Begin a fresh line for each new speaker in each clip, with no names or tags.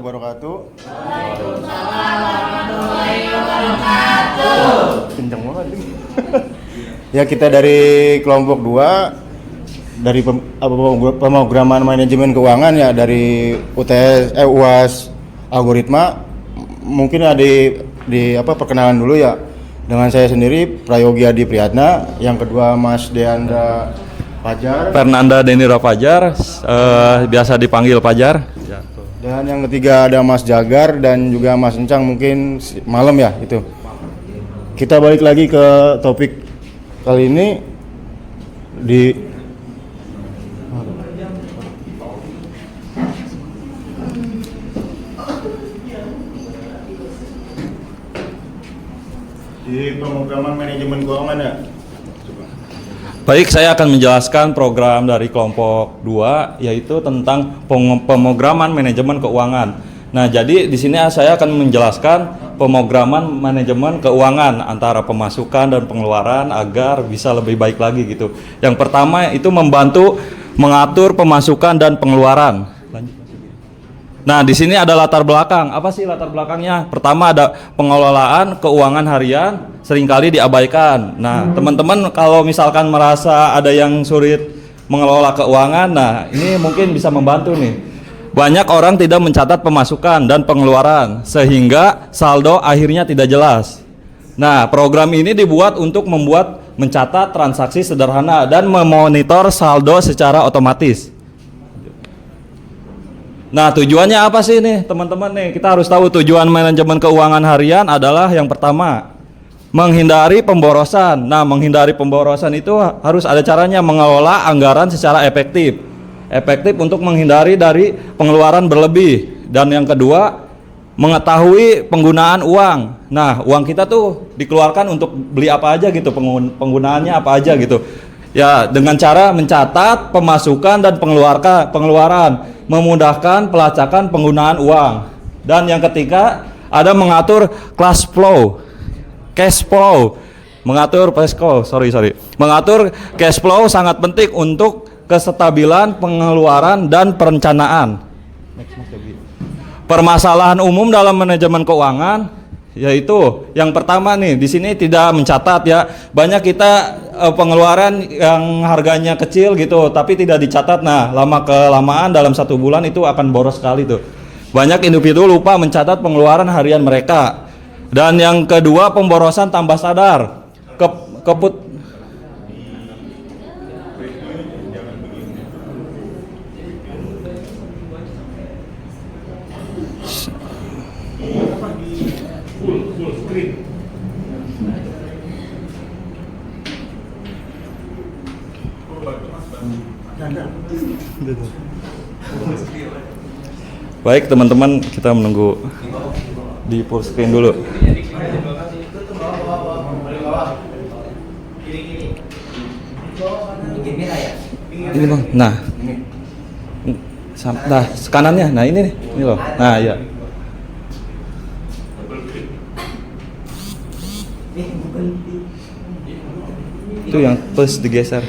wabarakatuh.
Waalaikumsalam warahmatullahi wabarakatuh.
Kenceng banget. Ya, kita dari kelompok 2 dari pemrograman manajemen keuangan ya, dari UAS algoritma. Mungkin ya di perkenalan dulu ya. Dengan saya sendiri Prayogi Adi Priyatna, yang kedua Mas Deandra Fajar,
Fernanda Denira Fajar, biasa dipanggil Fajar.
Dan yang ketiga ada Mas Jagar dan juga Mas Encang, mungkin malam ya itu. Kita balik lagi ke topik kali ini di pemrograman manajemen keuangan ya.
Baik, saya akan menjelaskan program dari kelompok 2, yaitu tentang pemrograman manajemen keuangan. Nah, jadi di sini saya akan menjelaskan pemrograman manajemen keuangan antara pemasukan dan pengeluaran agar bisa lebih baik lagi gitu. Yang pertama itu membantu mengatur pemasukan dan pengeluaran. Nah, di sini ada latar belakang. Apa sih latar belakangnya? Pertama ada pengelolaan keuangan harian seringkali diabaikan. Nah, teman-teman kalau misalkan merasa ada yang sulit mengelola keuangan, nah ini mungkin bisa membantu nih. Banyak orang tidak mencatat pemasukan dan pengeluaran sehingga saldo akhirnya tidak jelas. Nah, program ini dibuat untuk mencatat transaksi sederhana dan memonitor saldo secara otomatis. Nah, tujuannya apa sih nih teman-teman nih? Kita harus tahu tujuan manajemen keuangan harian adalah yang pertama, menghindari pemborosan. Nah, menghindari pemborosan itu harus ada caranya, mengelola anggaran secara efektif. Efektif untuk menghindari dari pengeluaran berlebih. Dan yang kedua, mengetahui penggunaan uang. Nah, uang kita tuh dikeluarkan untuk beli apa aja gitu, penggunaannya apa aja gitu. Ya, dengan cara mencatat pemasukan dan pengeluaran, memudahkan pelacakan penggunaan uang. Dan yang ketiga, ada mengatur cash flow. Mengatur cash flow sangat penting untuk kestabilan pengeluaran dan perencanaan. Permasalahan umum dalam manajemen keuangan yaitu yang pertama nih, di sini tidak mencatat ya. Banyak kita pengeluaran yang harganya kecil gitu tapi tidak dicatat. Nah, lama kelamaan dalam 1 bulan itu akan boros sekali tuh. Banyak individu lupa mencatat pengeluaran harian mereka. Dan yang kedua, pemborosan tanpa sadar. Baik teman-teman, kita menunggu di full screen dulu. Ini bang, nah kanannya, nah ini nih, ini loh, nah ya. Itu yang plus digeser.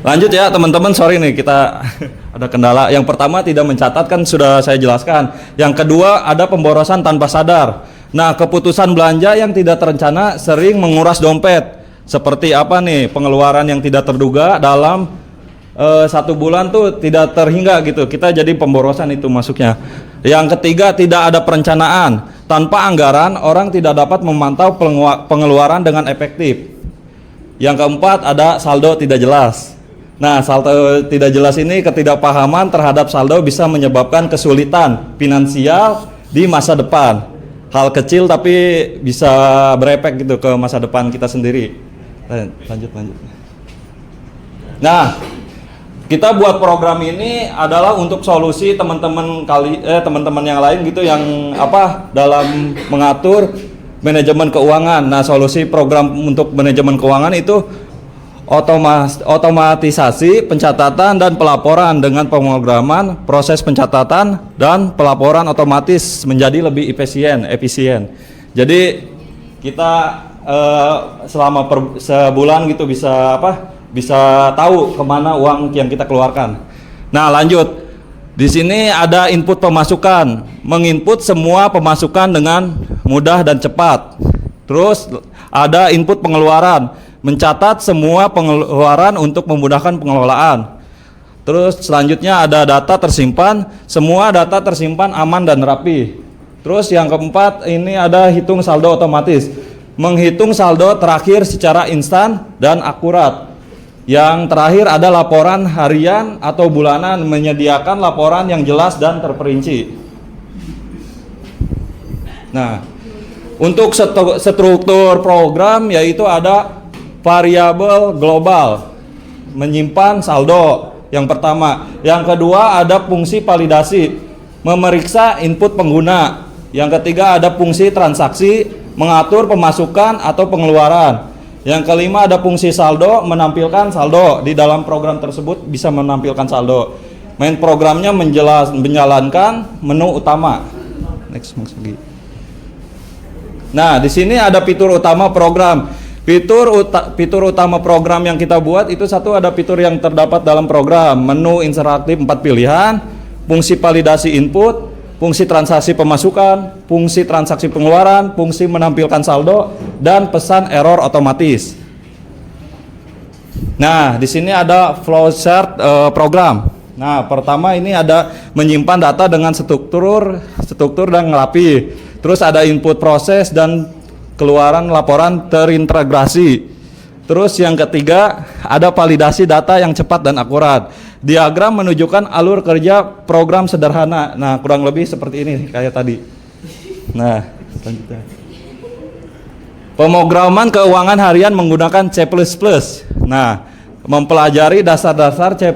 Lanjut ya teman-teman, sorry nih kita ada kendala. Yang pertama tidak mencatat kan sudah saya jelaskan. Yang kedua ada pemborosan tanpa sadar. Nah, keputusan belanja yang tidak terencana sering menguras dompet. Seperti apa nih, pengeluaran yang tidak terduga dalam 1 bulan tuh tidak terhingga gitu. Kita jadi pemborosan itu masuknya. Yang ketiga tidak ada perencanaan. Tanpa anggaran orang tidak dapat memantau pengeluaran dengan efektif. Yang keempat ada saldo tidak jelas. Nah, saldo tidak jelas ini, ketidakpahaman terhadap saldo bisa menyebabkan kesulitan finansial di masa depan. Hal kecil tapi bisa berefek gitu ke masa depan kita sendiri. Lanjut. Nah, kita buat program ini adalah untuk solusi teman-teman yang lain gitu yang dalam mengatur manajemen keuangan. Nah, solusi program untuk manajemen keuangan itu otomatisasi pencatatan dan pelaporan. Dengan pemrograman proses pencatatan dan pelaporan otomatis menjadi lebih efisien. Jadi kita selama sebulan gitu bisa bisa tahu kemana uang yang kita keluarkan. Nah lanjut, di sini ada input pemasukan, menginput semua pemasukan dengan mudah dan cepat. Terus ada input pengeluaran, mencatat semua pengeluaran untuk memudahkan pengelolaan. Terus selanjutnya ada data tersimpan, semua data tersimpan aman dan rapi. Terus yang keempat ini ada hitung saldo otomatis, menghitung saldo terakhir secara instan dan akurat. Yang terakhir ada laporan harian atau bulanan, menyediakan laporan yang jelas dan terperinci. Nah, untuk struktur program yaitu ada variabel global, menyimpan saldo yang pertama. Yang kedua ada fungsi validasi, memeriksa input pengguna. Yang ketiga ada fungsi transaksi, mengatur pemasukan atau pengeluaran. Yang kelima ada fungsi saldo, menampilkan saldo. Di dalam program tersebut bisa menampilkan saldo. Main programnya menjalankan menu utama. Next, lagi. Nah, di sini ada fitur utama program. Fitur utama program yang kita buat itu satu, ada fitur yang terdapat dalam program, menu interaktif 4 pilihan, fungsi validasi input, fungsi transaksi pemasukan, fungsi transaksi pengeluaran, fungsi menampilkan saldo, dan pesan error otomatis. Nah, di sini ada flowchart program. Nah, pertama ini ada menyimpan data dengan struktur dan rapi. Terus ada input proses dan keluaran laporan terintegrasi. Terus yang ketiga ada validasi data yang cepat dan akurat. Diagram menunjukkan alur kerja program sederhana. Nah, kurang lebih seperti ini kayak tadi. Nah, selanjutnya. Pemrograman keuangan harian menggunakan C++. Nah, mempelajari dasar-dasar C++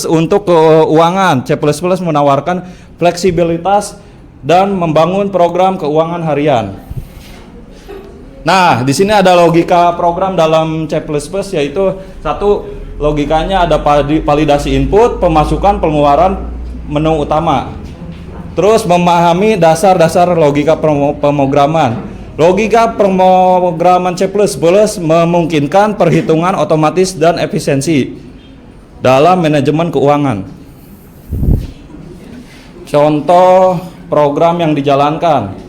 untuk keuangan. C++ menawarkan fleksibilitas dan membangun program keuangan harian. Nah, di sini ada logika program dalam C++, yaitu satu, logikanya ada validasi input, pemasukan, pengeluaran, menu utama. Terus memahami dasar-dasar logika pemrograman. Logika pemrograman C++ memungkinkan perhitungan otomatis dan efisiensi dalam manajemen keuangan. Contoh program yang dijalankan.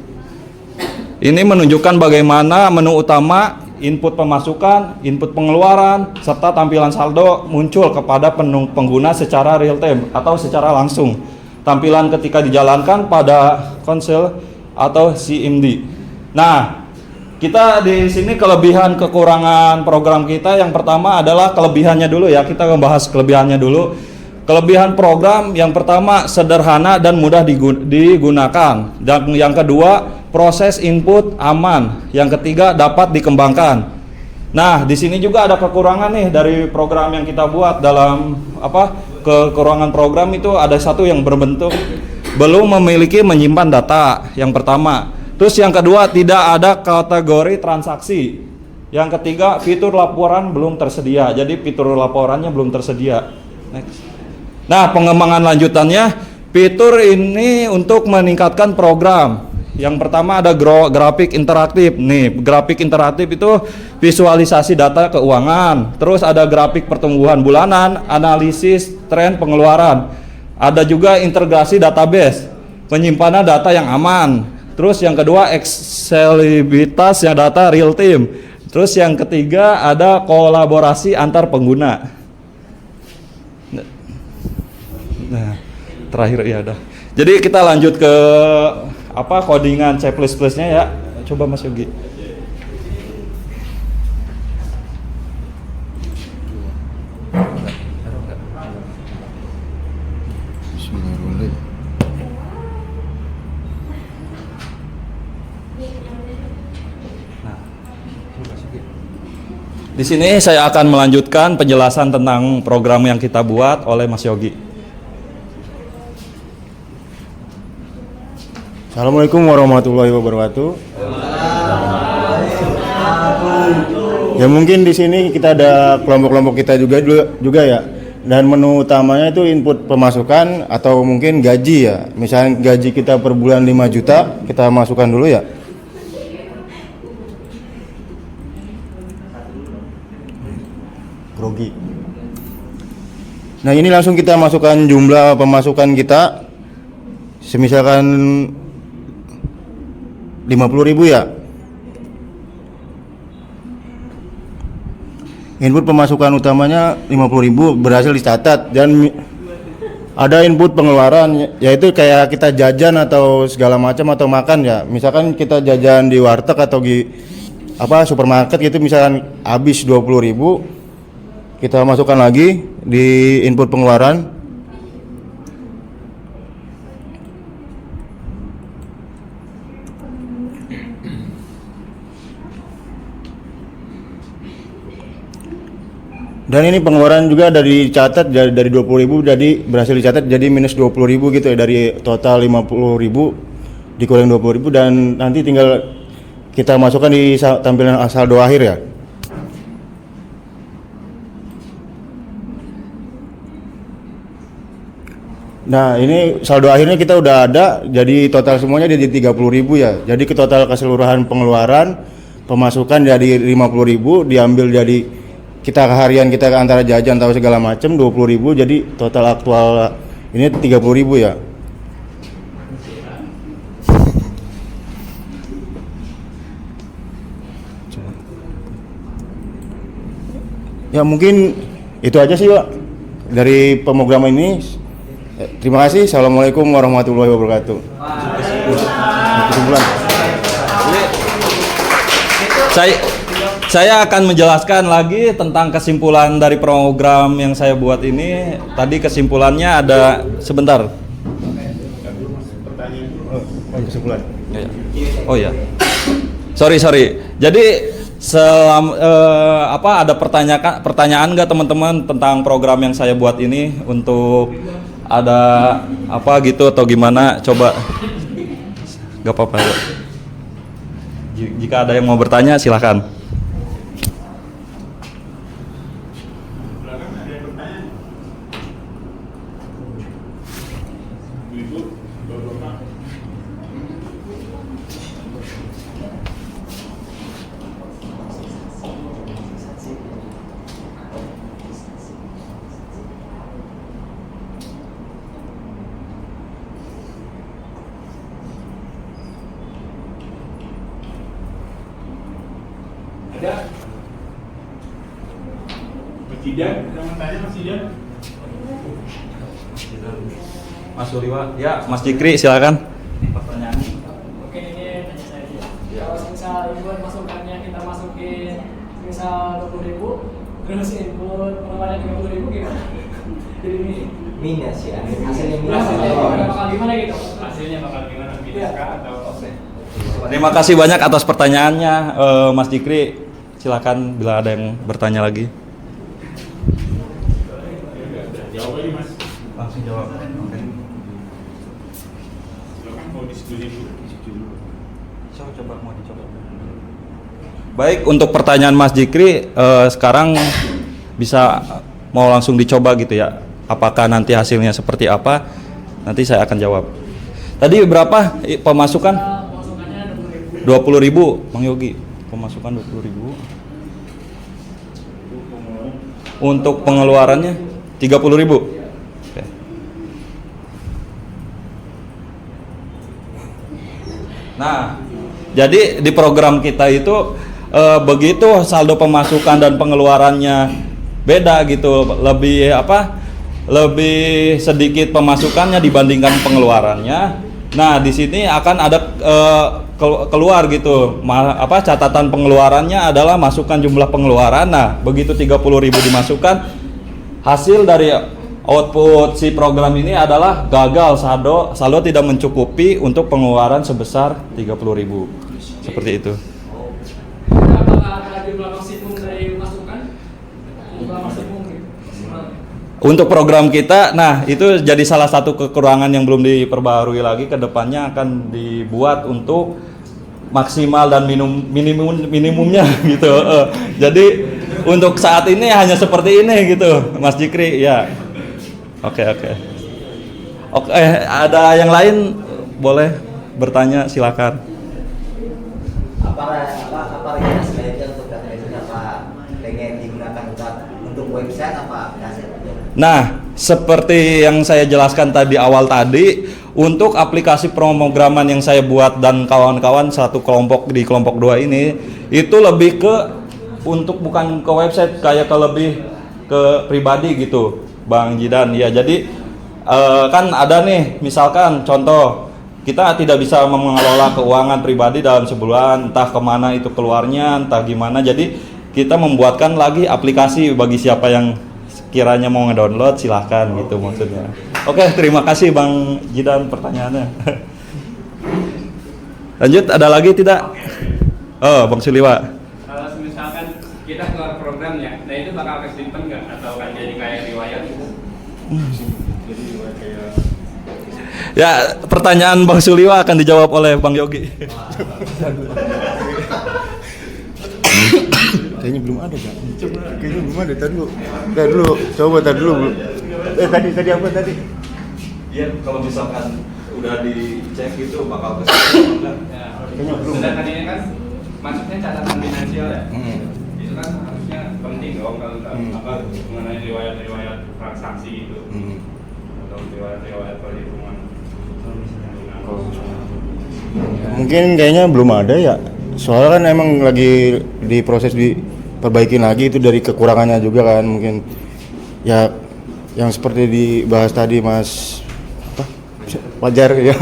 Ini menunjukkan bagaimana menu utama, input pemasukan, input pengeluaran, serta tampilan saldo muncul kepada pengguna secara real time atau secara langsung. Tampilan ketika dijalankan pada konsol atau CMD. Nah, kita di sini kelebihan kekurangan program kita, yang pertama adalah kelebihannya dulu ya. Kita membahas kelebihannya dulu. Kelebihan program yang pertama sederhana dan mudah digunakan. Dan yang kedua, proses input aman. Yang ketiga, dapat dikembangkan. Nah, di sini juga ada kekurangan nih dari program yang kita buat. Dalam kekurangan program itu ada satu yang berbentuk belum memiliki menyimpan data, yang pertama. Terus yang kedua, tidak ada kategori transaksi. Yang ketiga, fitur laporan belum tersedia. Jadi fitur laporannya belum tersedia. Next. Nah, pengembangan lanjutannya, fitur ini untuk meningkatkan program. Yang pertama ada grafik interaktif. Nih, grafik interaktif itu visualisasi data keuangan. Terus ada grafik pertumbuhan bulanan, analisis tren pengeluaran. Ada juga integrasi database, penyimpanan data yang aman. Terus yang kedua, aksesibilitas yang data real time. Terus yang ketiga ada kolaborasi antar pengguna. Nah, terakhir ya udah. Jadi kita lanjut ke codingan C++-nya ya. Coba Mas Yogi. Di sini saya akan melanjutkan penjelasan tentang program yang kita buat oleh Mas Yogi.
Assalamualaikum warahmatullahi wabarakatuh. Ya mungkin di sini kita ada kelompok-kelompok kita juga ya. Dan menu utamanya itu input pemasukan atau mungkin gaji ya. Misalnya gaji kita per bulan 5 juta, kita masukkan dulu ya. Yogi. Nah, ini langsung kita masukkan jumlah pemasukan kita. Semisalkan 50.000 ya. Input pemasukan utamanya 50.000 berhasil dicatat, dan ada input pengeluaran yaitu kayak kita jajan atau segala macam atau makan ya. Misalkan kita jajan di warteg atau di supermarket gitu, misalkan habis 20.000, kita masukkan lagi di input pengeluaran. Dan ini pengeluaran juga dari catat dari 20.000 jadi berhasil dicatat jadi minus 20.000 gitu ya, dari total 50.000 dikurang 20.000, dan nanti tinggal kita masukkan di tampilan saldo akhir ya. Nah, ini saldo akhirnya kita udah ada, jadi total semuanya jadi 30.000 ya. Jadi ke total keseluruhan pengeluaran pemasukan jadi 50.000 diambil jadi kita harian kita antara jajan atau segala macam 20.000, jadi total aktual ini 30.000 ya. Ya mungkin itu aja sih Pak dari pemrograman ini. Terima kasih. Assalamualaikum warahmatullahi wabarakatuh.
Saya akan menjelaskan lagi tentang kesimpulan dari program yang saya buat ini. Tadi kesimpulannya ada sebentar.
Kesimpulan.
Oh ya. Sorry. Jadi ada pertanyaan nggak teman-teman tentang program yang saya buat ini, untuk ada apa gitu atau gimana? Coba. Gak apa-apa. Jika ada yang mau bertanya silakan.
Ada? Mas Jidan, ada yang tanya Mas Jidan?
Mas Suliwa, ya Mas Jikri silakan. Pertanyaan.
Oke, ini tanya saya aja. Kalau misal input masukannya kita masukin misal 20.000, terus input pengeluaran 30.000 gimana? Jadi ini
minus ya, hasilnya minus.
bakal gimana gitu?
Hasilnya bakal gimana? Minus kah atau offset?
Terima kasih banyak atas pertanyaannya, Mas Jikri. Silakan bila ada yang bertanya lagi.
Jawab aja Mas.
Langsung jawab. Oke.
Silakan mau diskusi dulu.
Coba mau dicoba. Baik, untuk pertanyaan Mas Jikri, sekarang bisa mau langsung dicoba gitu ya. Apakah nanti hasilnya seperti apa? Nanti saya akan jawab. Tadi berapa pemasukan?
Masukannya 20.000.
20.000, Bang Yogi. Pemasukan 20.000. Untuk pengeluarannya 30.000. Oke. Nah, jadi di program kita itu begitu saldo pemasukan dan pengeluarannya beda gitu, lebih sedikit pemasukannya dibandingkan pengeluarannya. Nah, di sini akan ada keluar gitu, catatan pengeluarannya adalah masukkan jumlah pengeluaran. Nah, begitu 30.000 dimasukkan, hasil dari output si program ini adalah gagal, saldo tidak mencukupi untuk pengeluaran sebesar 30.000. Seperti itu.
Apakah ada jumlah maksimum dari masukan? Jumlah maksimum gitu.
Untuk program kita, nah itu jadi salah satu kekurangan yang belum diperbaharui lagi. Kedepannya akan dibuat untuk maksimal dan minimumnya gitu. Jadi untuk saat ini hanya seperti ini gitu, Mas Jikri ya. Oke. Ada yang lain boleh bertanya, silakan.
Apa rekomendasi selanjutnya untuk data itu apa pengen digunakan untuk website apa aplikasi?
Nah, seperti yang saya jelaskan tadi awal tadi, untuk aplikasi pemrograman yang saya buat dan kawan-kawan satu kelompok di kelompok 2 ini, itu lebih ke untuk bukan ke website, kayak ke lebih ke pribadi gitu, Bang Jidan. Ya, jadi kan ada nih, misalkan contoh, kita tidak bisa mengelola keuangan pribadi dalam sebulan, entah kemana itu keluarnya, entah gimana. Jadi kita membuatkan lagi aplikasi bagi siapa yang kiranya mau ngedownload, silahkan gitu maksudnya. Oke, terima kasih Bang Jidan pertanyaannya. Lanjut, ada lagi tidak? Oh, Bang Suliwa.
Kalau misalkan kita keluar programnya, nah itu bakal kesimpan nggak atau kan jadi kayak riwayat gitu? Jadi riwayat kayak
Ya, pertanyaan Bang Suliwa akan dijawab oleh Bang Yogi.
Kayaknya belum ada, Kak. Coba, kayaknya belum ada. Tadi dulu. Coba dulu. Tadi apa tadi?
Iya, kalau misalkan udah dicek gitu bakal kesimpan.
Kayaknya belum.
Sedangkan ini kan maksudnya catatan finansial ya. Itu kan harusnya penting dong kalau apa mengenai riwayat transaksi itu atau riwayat perhitungan.
Mungkin kayaknya belum ada ya. Soalnya kan emang lagi diproses diperbaikin lagi itu dari kekurangannya juga kan mungkin. Ya yang seperti dibahas tadi Mas Wajar ya.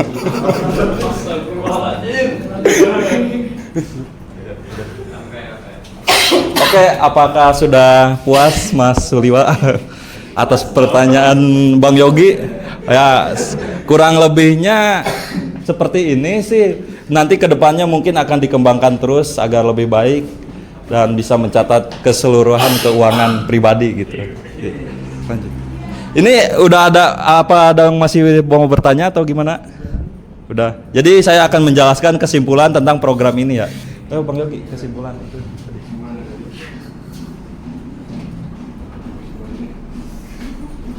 Oke, apakah sudah puas Mas Suliwa atas pertanyaan Bang Yogi? Ya, kurang lebihnya seperti ini sih. Nanti kedepannya mungkin akan dikembangkan terus agar lebih baik dan bisa mencatat keseluruhan keuangan pribadi gitu. Lanjut. Ini udah ada yang masih mau bertanya atau gimana? Udah. Jadi saya akan menjelaskan kesimpulan tentang program ini ya. Ayo Bang Yogi, kesimpulan itu.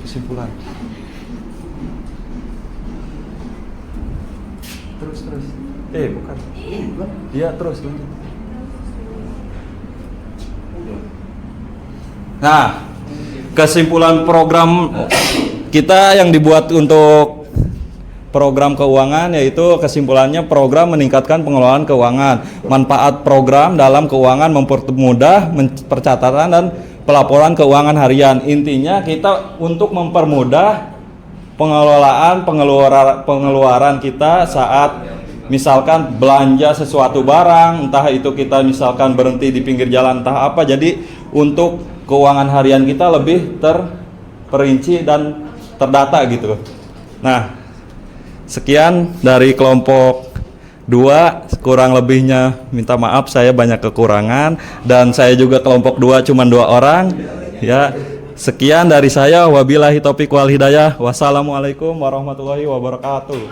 Kesimpulan. Terus. Bukan. Iya, terus. Nah, kesimpulan program kita yang dibuat untuk program keuangan yaitu kesimpulannya program meningkatkan pengelolaan keuangan. Manfaat program dalam keuangan mempermudah percatatan dan pelaporan keuangan harian. Intinya kita untuk mempermudah pengeluaran kita saat misalkan belanja sesuatu barang, entah itu kita misalkan berhenti di pinggir jalan, entah apa. Jadi untuk keuangan harian kita lebih terperinci dan terdata gitu. Nah, sekian dari kelompok 2, kurang lebihnya minta maaf, saya banyak kekurangan dan saya juga kelompok 2 cuma 2 orang ya. Sekian dari saya, wabillahi taufiq wal hidayah. Wassalamualaikum warahmatullahi wabarakatuh.